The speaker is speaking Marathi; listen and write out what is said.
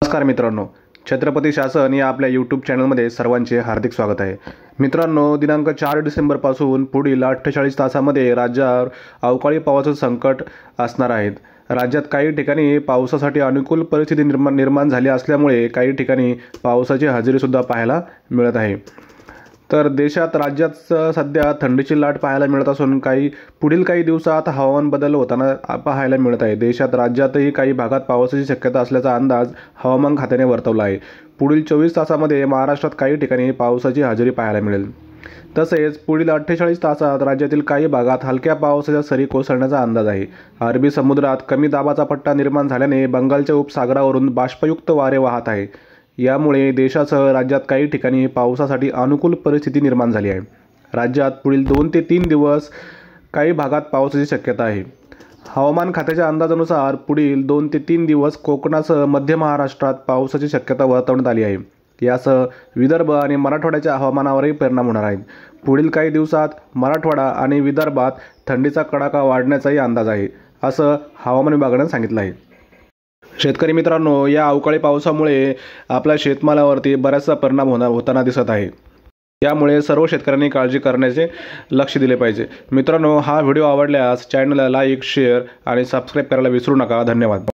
नमस्कार मित्रांनो, छत्रपती शासन या आपल्या यूट्यूब चॅनलमध्ये सर्वांचे हार्दिक स्वागत आहे। मित्रांनो, दिनांक 4 डिसेंबरपासून पुढील 48 तासामध्ये राज्यावर अवकाळी पावसाचे संकट असणार आहे। राज्यात काही ठिकाणी पावसासाठी अनुकूल परिस्थिती निर्माण झाली असल्यामुळे काही ठिकाणी पावसाची हजेरीसुद्धा पाहायला मिळत आहे। तर देशात राज्यात सध्या थंडीची लाट पाहायला मिळत असून पुढील काही दिवसात हवामान बदल होताना पाहायला मिळत आहे। देशात राज्यातही काही भागात पावसाची शक्यता असल्याचा अंदाज हवामान खात्याने वर्तवला आहे। पुढील 24 तासामध्ये महाराष्ट्रात काही ठिकाणी पावसाची हजेरी पाहायला मिळेल। तसेच पुढील 48 तासात राज्यातील काही भागात हलक्या पावसाच्या सरी कोसळण्याचा अंदाज आहे। अरबी समुद्रात कमी दाबाचा पट्टा निर्माण झाल्याने बंगालच्या उपसागरावरून बाष्पयुक्त वारे वाहत आहे। यामुळे देशासह राज्यात काही ठिकाणी पावसासाठी अनुकूल परिस्थिती निर्माण झाली आहे। राज्यात पुढील 2 ते 3 दिवस काही भागात पावसाची शक्यता आहे। हवामान खात्याच्या अंदाजानुसार पुढील 2 ते 3 दिवस कोकणासह मध्य महाराष्ट्रात पावसाची शक्यता वर्तवण्यात आली आहे। यासह विदर्भ आणि मराठवाड्याच्या हवामानावरही परिणाम होणार आहे। पुढील काही दिवसात मराठवाडा आणि विदर्भात थंडीचा कडाका वाढण्याचाही अंदाज आहे, असं हवामान विभागाने सांगितलं आहे। शेतकरी मित्रांनो, या अवकाळी पावसामुळे आपल्या शेतमालावरती बराचसा परिणाम होताना दिसत आहे। यामुळे सर्व शेतकऱ्यांनी काळजी करण्याचे लक्ष दिले पाहिजे। मित्रांनो, हा व्हिडिओ आवडल्यास चॅनलला लाईक, शेअर आणि सबस्क्राईब करायला विसरू नका। धन्यवाद।